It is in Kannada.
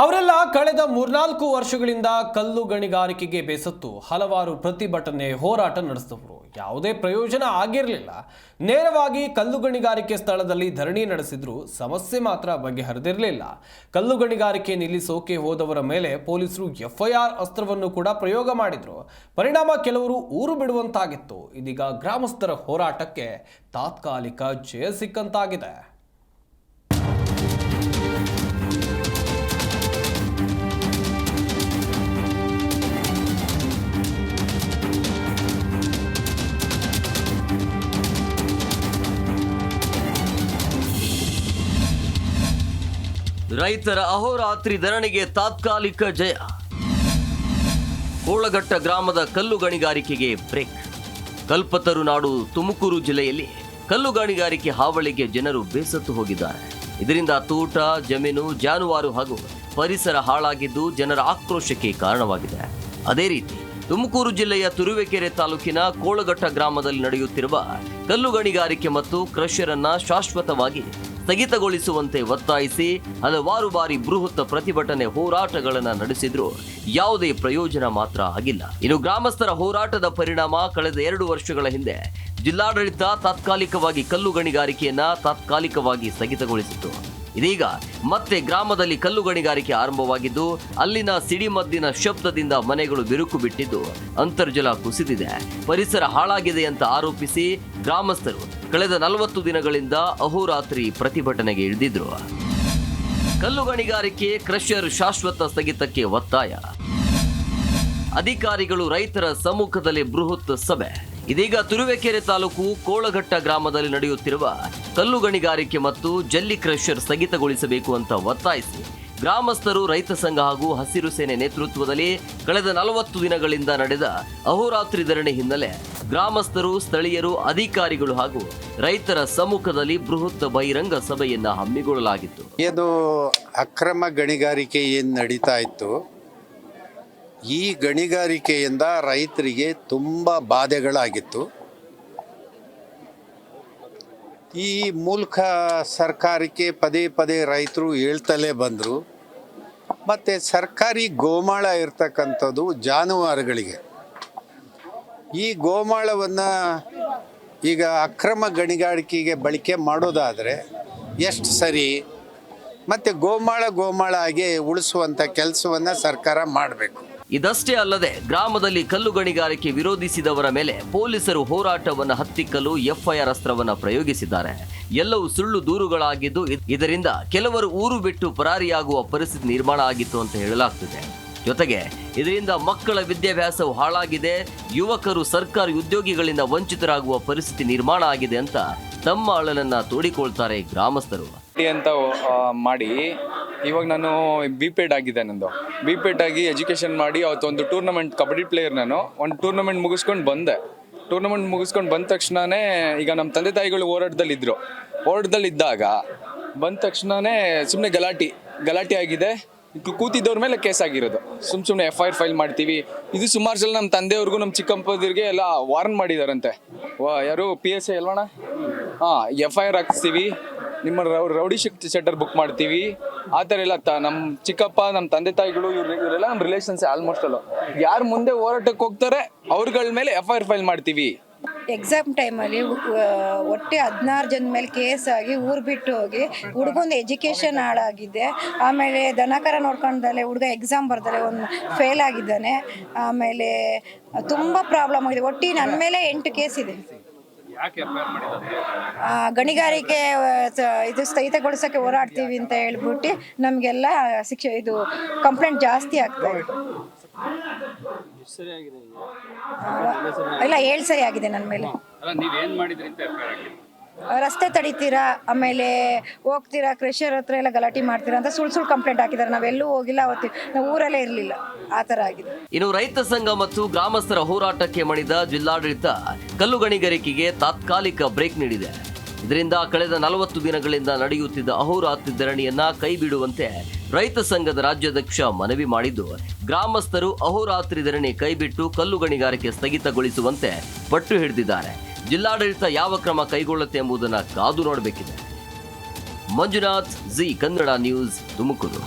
ಅವರೆಲ್ಲ ಕಳೆದ 3-4 ವರ್ಷಗಳಿಂದ ಕಲ್ಲು ಗಣಿಗಾರಿಕೆಗೆ ಬೇಸತ್ತು ಹಲವಾರು ಪ್ರತಿಭಟನೆ ಹೋರಾಟ ನಡೆಸಿದವರು. ಯಾವುದೇ ಪ್ರಯೋಜನ ಆಗಿರಲಿಲ್ಲ. ನೇರವಾಗಿ ಕಲ್ಲು ಗಣಿಗಾರಿಕೆ ಸ್ಥಳದಲ್ಲಿ ಧರಣಿ ನಡೆಸಿದ್ರು ಸಮಸ್ಯೆ ಮಾತ್ರ ಬಗೆಹರಿದಿರಲಿಲ್ಲ. ಕಲ್ಲು ಗಣಿಗಾರಿಕೆ ನಿಲ್ಲಿಸೋಕೆ ಹೋದವರ ಮೇಲೆ ಪೊಲೀಸರು FIR ಅಸ್ತ್ರವನ್ನು ಕೂಡ ಪ್ರಯೋಗ ಮಾಡಿದ್ರು. ಪರಿಣಾಮ ಕೆಲವರು ಊರು ಬಿಡುವಂತಾಗಿತ್ತು. ಇದೀಗ ಗ್ರಾಮಸ್ಥರ ಹೋರಾಟಕ್ಕೆ ತಾತ್ಕಾಲಿಕ ಜಯ ಸಿಕ್ಕಂತಾಗಿದೆ. ರೈತರ ಅಹೋರಾತ್ರಿ ಧರಣಿಗೆ ತಾತ್ಕಾಲಿಕ ಜಯ. ಕೋಳಘಟ್ಟ ಗ್ರಾಮದ ಕಲ್ಲು ಗಣಿಗಾರಿಕೆಗೆ ಬ್ರೇಕ್. ಕಲ್ಪತರು ನಾಡು ತುಮಕೂರು ಜಿಲ್ಲೆಯಲ್ಲಿ ಕಲ್ಲು ಗಣಿಗಾರಿಕೆ ಹಾವಳಿಗೆ ಜನರು ಬೇಸತ್ತು ಹೋಗಿದ್ದಾರೆ. ಇದರಿಂದ ತೋಟ, ಜಮೀನು, ಜಾನುವಾರು ಹಾಗೂ ಪರಿಸರ ಹಾಳಾಗಿದ್ದು ಜನರ ಆಕ್ರೋಶಕ್ಕೆ ಕಾರಣವಾಗಿದೆ. ಅದೇ ರೀತಿ ತುಮಕೂರು ಜಿಲ್ಲೆಯ ತುರುವೇಕೆರೆ ತಾಲೂಕಿನ ಕೋಳಘಟ್ಟ ಗ್ರಾಮದಲ್ಲಿ ನಡೆಯುತ್ತಿರುವ ಕಲ್ಲು ಗಣಿಗಾರಿಕೆ ಮತ್ತು ಕ್ರಷರ್ ಅನ್ನ ಶಾಶ್ವತವಾಗಿ ಸ್ಥಗಿತಗೊಳಿಸುವಂತೆ ಒತ್ತಾಯಿಸಿ ಹಲವಾರು ಬಾರಿ ಬೃಹತ್ ಪ್ರತಿಭಟನೆ ಹೋರಾಟಗಳನ್ನು ನಡೆಸಿದ್ರು ಯಾವುದೇ ಪ್ರಯೋಜನ ಮಾತ್ರ ಆಗಿಲ್ಲ. ಇನ್ನು ಗ್ರಾಮಸ್ಥರ ಹೋರಾಟದ ಪರಿಣಾಮ ಕಳೆದ 2 ವರ್ಷಗಳ ಹಿಂದೆ ಜಿಲ್ಲಾಡಳಿತ ತಾತ್ಕಾಲಿಕವಾಗಿ ಕಲ್ಲು ಗಣಿಗಾರಿಕೆಯನ್ನ ತಾತ್ಕಾಲಿಕವಾಗಿ ಸ್ಥಗಿತಗೊಳಿಸಿತು. ಇದೀಗ ಮತ್ತೆ ಗ್ರಾಮದಲ್ಲಿ ಕಲ್ಲು ಗಣಿಗಾರಿಕೆ ಆರಂಭವಾಗಿದ್ದು ಅಲ್ಲಿನ ಸಿಡಿಮದ್ದಿನ ಶಬ್ದದಿಂದ ಮನೆಗಳು ಬಿರುಕು ಬಿಟ್ಟಿದ್ದು ಅಂತರ್ಜಲ ಕುಸಿದಿದೆ, ಪರಿಸರ ಹಾಳಾಗಿದೆ ಅಂತ ಆರೋಪಿಸಿ ಗ್ರಾಮಸ್ಥರು ಕಳೆದ 40 ದಿನಗಳಿಂದ ಅಹೋರಾತ್ರಿ ಪ್ರತಿಭಟನೆಗೆ ಇಳಿದಿದ್ರು. ಕಲ್ಲು ಗಣಿಗಾರಿಕೆ ಕ್ರಷರ್ ಶಾಶ್ವತ ಸ್ಥಗಿತಕ್ಕೆ ಒತ್ತಾಯ. ಅಧಿಕಾರಿಗಳು ರೈತರ ಸಮ್ಮುಖದಲ್ಲಿ ಬೃಹತ್ ಸಭೆ. ಇದೀಗ ತುರುವೇಕೆರೆ ತಾಲೂಕು ಕೋಳಘಟ್ಟ ಗ್ರಾಮದಲ್ಲಿ ನಡೆಯುತ್ತಿರುವ ಕಲ್ಲು ಗಣಿಗಾರಿಕೆ ಮತ್ತು ಜಲ್ಲಿ ಕ್ರಷರ್ ಸ್ಥಗಿತಗೊಳಿಸಬೇಕು ಅಂತ ಒತ್ತಾಯಿಸಿ ಗ್ರಾಮಸ್ಥರು, ರೈತ ಸಂಘ ಹಾಗೂ ಹಸಿರು ಸೇನೆ ನೇತೃತ್ವದಲ್ಲಿ ಕಳೆದ 40 ದಿನಗಳಿಂದ ನಡೆದ ಅಹೋರಾತ್ರಿ ಧರಣಿ ಹಿನ್ನೆಲೆ ಗ್ರಾಮಸ್ಥರು, ಸ್ಥಳೀಯರು, ಅಧಿಕಾರಿಗಳು ಹಾಗೂ ರೈತರ ಸಮ್ಮುಖದಲ್ಲಿ ಬೃಹತ್ ಬಹಿರಂಗ ಸಭೆಯನ್ನ ಹಮ್ಮಿಕೊಳ್ಳಲಾಗಿತ್ತು. ಇದು ಅಕ್ರಮ ಗಣಿಗಾರಿಕೆ ಏನು ನಡೀತಾ ಇತ್ತು, ಈ ಗಣಿಗಾರಿಕೆಯಿಂದ ರೈತರಿಗೆ ತುಂಬ ಬಾಧೆಗಳಾಗಿತ್ತು. ಈ ಮೂಲಕ ಸರ್ಕಾರಕ್ಕೆ ಪದೇ ಪದೇ ರೈತರು ಹೇಳ್ತಲೇ ಬಂದರು. ಮತ್ತು ಸರ್ಕಾರಿ ಗೋಮಾಳ ಇರ್ತಕ್ಕಂಥದ್ದು ಜಾನುವಾರುಗಳಿಗೆ, ಈ ಗೋಮಾಳವನ್ನು ಈಗ ಅಕ್ರಮ ಗಣಿಗಾರಿಕೆಗೆ ಬಳಕೆ ಮಾಡೋದಾದರೆ ಎಷ್ಟು ಸರಿ, ಮತ್ತು ಗೋಮಾಳ ಆಗಿ ಉಳಿಸುವಂಥ ಕೆಲಸವನ್ನು ಸರ್ಕಾರ ಮಾಡಬೇಕು. ಇದಷ್ಟೇ ಅಲ್ಲದೆ ಗ್ರಾಮದಲ್ಲಿ ಕಲ್ಲು ಗಣಿಗಾರಿಕೆ ವಿರೋಧಿಸಿದವರ ಮೇಲೆ ಪೊಲೀಸರು ಹೋರಾಟವನ್ನು ಹತ್ತಿಕ್ಕಲು FIR ಅಸ್ತ್ರವನ್ನು ಪ್ರಯೋಗಿಸಿದ್ದಾರೆ. ಎಲ್ಲವೂ ಸುಳ್ಳು ದೂರುಗಳಾಗಿದ್ದು ಇದರಿಂದ ಕೆಲವರು ಊರು ಬಿಟ್ಟು ಪರಾರಿಯಾಗುವ ಪರಿಸ್ಥಿತಿ ನಿರ್ಮಾಣ ಆಗಿತ್ತು ಅಂತ ಹೇಳಲಾಗ್ತಿದೆ. ಜೊತೆಗೆ ಇದರಿಂದ ಮಕ್ಕಳ ವಿದ್ಯಾಭ್ಯಾಸವು ಹಾಳಾಗಿದೆ, ಯುವಕರು ಸರ್ಕಾರಿ ಉದ್ಯೋಗಿಗಳಿಂದ ವಂಚಿತರಾಗುವ ಪರಿಸ್ಥಿತಿ ನಿರ್ಮಾಣ ಆಗಿದೆ ಅಂತ ತಮ್ಮ ಅಳಲನ್ನ ತೋಡಿಕೊಳ್ತಾರೆ ಗ್ರಾಮಸ್ಥರು. ಅಂತ ಮಾಡಿ ಇವಾಗ ನಾನು BPED ಆಗಿದೆ. ನಂದು BPED ಆಗಿ ಎಜುಕೇಷನ್ ಮಾಡಿ ಅವತ್ತೊಂದು ಟೂರ್ನಮೆಂಟ್, ಕಬಡ್ಡಿ ಪ್ಲೇಯರ್. ನಾನು ಒಂದು ಟೂರ್ನಮೆಂಟ್ ಮುಗಿಸ್ಕೊಂಡು ಬಂದೆ. ಟೂರ್ನಮೆಂಟ್ ಮುಗಿಸ್ಕೊಂಡು ಬಂದ ತಕ್ಷಣವೇ ಈಗ ನಮ್ಮ ತಂದೆ ತಾಯಿಗಳು ಹೋರಾಟದಲ್ಲಿದ್ದಾಗ ಬಂದ ತಕ್ಷಣವೇ ಸುಮ್ಮನೆ ಗಲಾಟೆ ಆಗಿದೆ. ಕೂತಿದ್ದವ್ರ ಮೇಲೆ ಕೇಸ್ ಆಗಿರೋದು. ಸುಮ್ಮನೆ FIR ಫೈಲ್ ಮಾಡ್ತೀವಿ. ಇದು ಸುಮಾರು ಸಲ ನಮ್ಮ ತಂದೆಯವ್ರಿಗೂ ನಮ್ಮ ಚಿಕ್ಕಪ್ಪದಿರಿಗೆ ಎಲ್ಲ ವಾರ್ನ್ ಮಾಡಿದಾರಂತೆ. ಯಾರು PSI ಅಲ್ವಣ? FIR ಹಾಕಿಸ್ತೀವಿ, ನಿಮ್ಮ ರೌಡಿ ಶೆಟರ್ ಬುಕ್ ಮಾಡ್ತೀವಿ, ಆ ಥರ ಎಲ್ಲ. ನಮ್ಮ ಚಿಕ್ಕಪ್ಪ, ನಮ್ಮ ತಂದೆ ತಾಯಿಗಳು ಇವರೆಲ್ಲ ನಮ್ಮ ರಿಲೇಷನ್ಸ್ ಆಲ್ಮೋಸ್ಟ್ ಅಲ್ಲ. ಯಾರು ಮುಂದೆ ಹೋರಾಟಕ್ಕೆ ಹೋಗ್ತಾರೆ ಅವ್ರಗಳ ಮೇಲೆ FIR ಫೈಲ್ ಮಾಡ್ತೀವಿ. ಎಕ್ಸಾಮ್ ಟೈಮಲ್ಲಿ ಒಟ್ಟೆ 16 ಜನ ಮೇಲೆ ಕೇಸ್ ಆಗಿ ಊರು ಬಿಟ್ಟು ಹೋಗಿ ಹುಡುಗಂದು ಎಜುಕೇಷನ್ ಹಾಳಾಗಿದೆ. ಆಮೇಲೆ ದನಕರ ನೋಡ್ಕೊಂಡಲ್ಲೇ ಹುಡುಗ ಎಕ್ಸಾಮ್ ಬರ್ದಲೆ ಒಂದು ಫೇಲ್ ಆಗಿದ್ದಾನೆ. ಆಮೇಲೆ ತುಂಬ ಪ್ರಾಬ್ಲಮ್ ಆಗಿದೆ. ಒಟ್ಟು ನನ್ನ ಮೇಲೆ 8 ಕೇಸ್ ಇದೆ. ಗಣಿಗಾರಿಕೆ ಇದು ಸ್ಥಗಿತಗೊಳಿಸೋಕ್ಕೆ ಹೋರಾಡ್ತೀವಿ ಅಂತ ಹೇಳ್ಬಿಟ್ಟು ನಮಗೆಲ್ಲ ಶಿಕ್ಷೆ ಇದು ಕಂಪ್ಲೇಂಟ್ ಜಾಸ್ತಿ ಆಗ್ತದೆ. ಇಲ್ಲ 7 ಸರಿ ಆಗಿದೆ ನನ್ನ ಮೇಲೆ. ರಸ್ತೆ ತಡಿತೀರಾ, ಆಮೇಲೆ ಹೋಗ್ತೀರಾ, ಕ್ರೆಷರ್ ಹತ್ರ ಎಲ್ಲ ಗಲಾಟೆ ಮಾಡ್ತೀರಾ ಅಂತ ಸುಳ್ಳು ಕಂಪ್ಲೇಂಟ್ ಹಾಕಿದ್ದಾರೆ. ನಾವೆಲ್ಲೂ ಹೋಗಿಲ್ಲ, ಅವತ್ತು ನಾವು ಊರಲ್ಲೇ ಇರಲಿಲ್ಲ, ಆ ಥರ ಆಗಿದೆ. ಇನ್ನು ರೈತ ಸಂಘ ಮತ್ತು ಗ್ರಾಮಸ್ಥರ ಹೋರಾಟಕ್ಕೆ ಮಣಿದ ಜಿಲ್ಲಾಡಳಿತ ಕಲ್ಲು ಗಣಿಗಾರಿಕೆಗೆ ತಾತ್ಕಾಲಿಕ ಬ್ರೇಕ್ ನೀಡಿದೆ. ಇದರಿಂದ ಕಳೆದ 40 ದಿನಗಳಿಂದ ನಡೆಯುತ್ತಿದ್ದ ಅಹೋರಾತ್ರಿ ಧರಣಿಯನ್ನ ಕೈ ಬಿಡುವಂತೆ ರೈತ ಸಂಘದ ರಾಜ್ಯಾಧ್ಯಕ್ಷ ಮನವಿ ಮಾಡಿದ್ದು, ಗ್ರಾಮಸ್ಥರು ಅಹೋರಾತ್ರಿ ಧರಣಿ ಕೈಬಿಟ್ಟು ಕಲ್ಲು ಗಣಿಗಾರಿಕೆ ಸ್ಥಗಿತಗೊಳಿಸುವಂತೆ ಪಟ್ಟು ಹಿಡಿದಿದ್ದಾರೆ. ಜಿಲ್ಲಾಡಳಿತ ಯಾವ ಕ್ರಮ ಕೈಗೊಳ್ಳುತ್ತೆ ಎಂಬುದನ್ನು ಕಾದು ನೋಡಬೇಕಿದೆ. Manjunath, Zee Kannada news, Tumakuru.